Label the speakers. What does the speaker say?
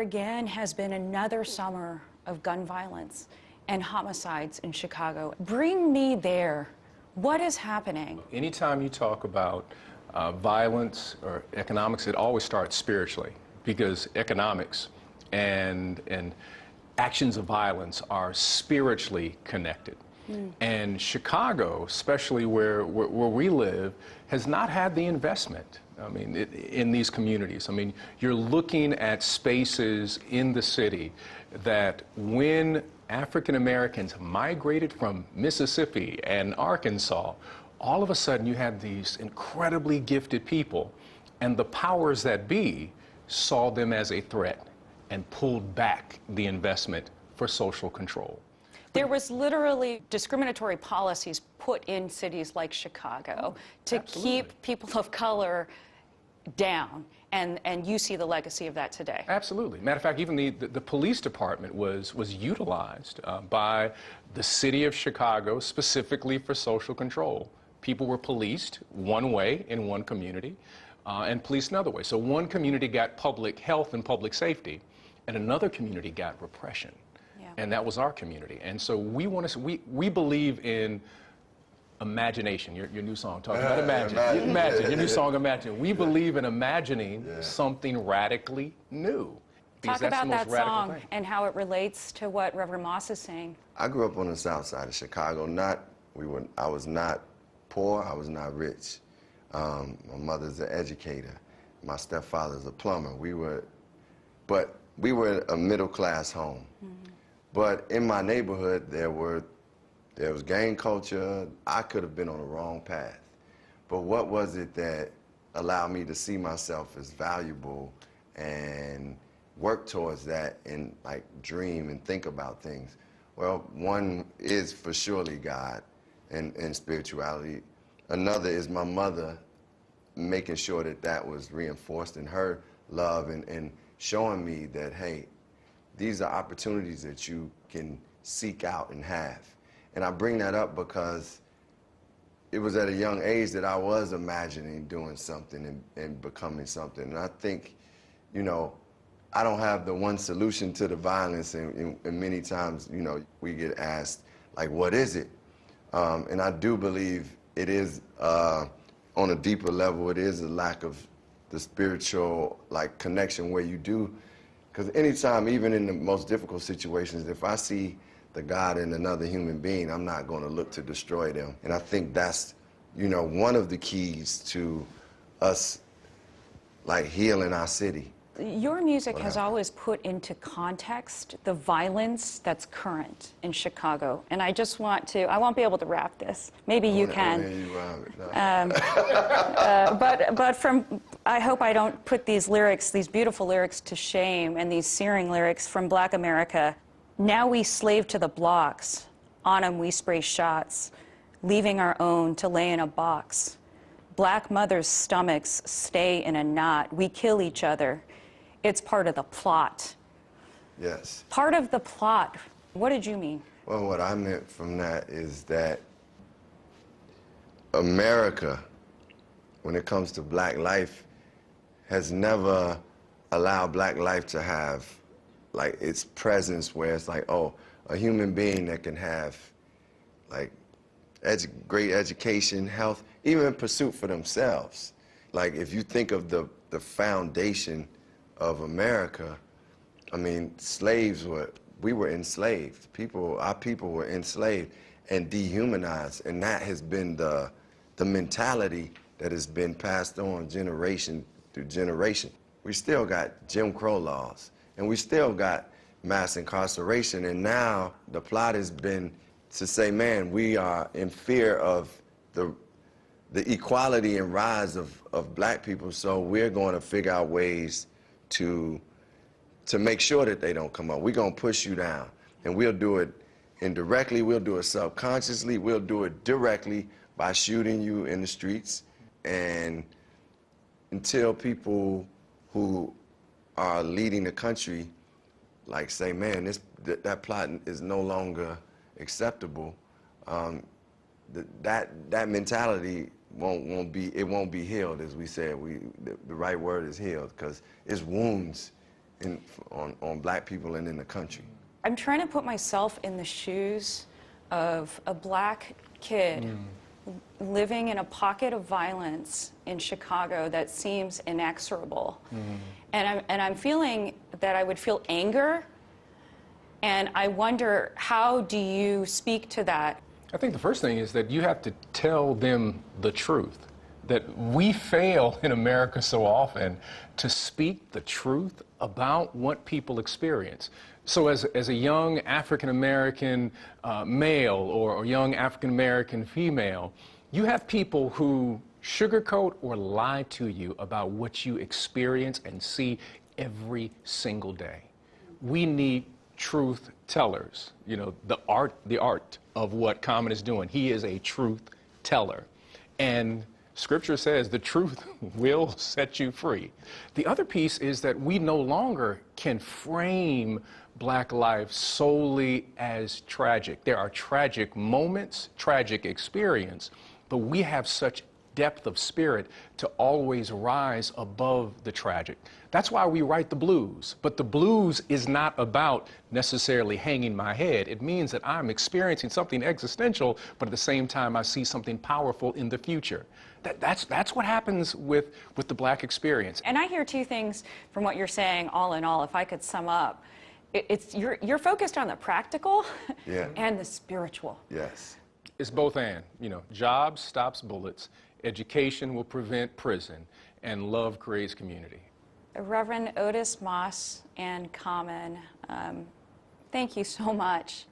Speaker 1: Again has been another summer of gun violence and homicides in Chicago. Bring me there. What is happening?
Speaker 2: Anytime you talk about violence or economics, it always starts spiritually, because economics and actions of violence are spiritually connected. And Chicago, especially where we live, has not had the investment, in these communities. You're looking at spaces in the city that when African Americans migrated from Mississippi and Arkansas, all of a sudden you had these incredibly gifted people, and the powers that be saw them as a threat and pulled back the investment for social control.
Speaker 1: There was literally discriminatory policies put in cities like Chicago to keep people of color down, and you see the legacy of that today.
Speaker 2: Absolutely. Matter of fact, even the police department was utilized by the city of Chicago specifically for social control. People were policed one way in one community and policed another way. So one community got public health and public safety, and another community got repression. And that was our community. And so we believe in imagination. Your new song talking about imagine. Your new song, Imagine. We believe in imagining something radically new.
Speaker 1: Talk about that song and how it relates to what Reverend Moss is saying.
Speaker 3: I grew up on the south side of Chicago. I was not poor, I was not rich. My mother's an educator. My stepfather's a plumber. We were a middle-class home. But in my neighborhood, there was gang culture. I could have been on the wrong path. But what was it that allowed me to see myself as valuable and work towards that and dream and think about things? Well, one is for surely God and spirituality. Another is my mother, making sure that was reinforced in her love and showing me that, hey, these are opportunities that you can seek out and have. And I bring that up because it was at a young age that I was imagining doing something and becoming something. And I think, I don't have the one solution to the violence, and many times, we get asked, what is it? And I do believe it is, on a deeper level, it is a lack of the spiritual, connection where you do. Because anytime, even in the most difficult situations, if I see the God in another human being, I'm not going to look to destroy them. And I think that's, one of the keys to us, healing our city.
Speaker 1: Your music has always put into context the violence that's current in Chicago. And I just want to, I won't be able to rap this. Maybe you can. But I hope I don't put these lyrics, these beautiful lyrics to shame, and these searing lyrics from Black America. Now we slave to the blocks. On 'em we spray shots, leaving our own to lay in a box. Black mothers' stomachs stay in a knot. We kill each other. It's part of the plot.
Speaker 3: Yes.
Speaker 1: Part of the plot. What did you mean?
Speaker 3: Well, what I meant from that is that America, when it comes to black life, has never allowed black life to have its presence where it's a human being that can have great education, health, even pursuit for themselves. If you think of the foundation of America, we were enslaved. Our people were enslaved and dehumanized, and that has been the mentality that has been passed on generation through generation. We still got Jim Crow laws, and we still got mass incarceration, and now the plot has been to say, man, we are in fear of the equality and rise of black people, so we're going to figure out ways to make sure that they don't come up. We're going to push you down, and we'll do it indirectly, we'll do it subconsciously, we'll do it directly by shooting you in the streets. And until people who are leading the country say, man, that plot is no longer acceptable, that mentality won't be healed, as we said. The right word is healed, because it's wounds on black people and in the country.
Speaker 1: I'm trying to put myself in the shoes of a black kid living in a pocket of violence in Chicago that seems inexorable. And I'm feeling that I would feel anger, and I wonder, how do you speak to that?
Speaker 2: I think the first thing is that you have to tell them the truth. That we fail in America so often to speak the truth about what people experience. So as a young African-American male or young African-American female, you have people who sugarcoat or lie to you about what you experience and see every single day. We need truth tellers. You know, the art of what Common is doing. He is a truth teller. And Scripture says the truth will set you free. The other piece is that we no longer can frame black life solely as tragic. There are tragic moments, tragic experience, but we have such depth of spirit to always rise above the tragic. That's why we write the blues. But the blues is not about necessarily hanging my head. It means that I'm experiencing something existential, but at the same time I see something powerful in the future. That's what happens with the black experience.
Speaker 1: And I hear two things from what you're saying, all in all, if I could sum up. It's you're focused on the practical and the spiritual.
Speaker 3: Yes.
Speaker 2: It's both and. You know, jobs stops bullets, education will prevent prison, and love creates community.
Speaker 1: Reverend Otis Moss and Common, thank you so much.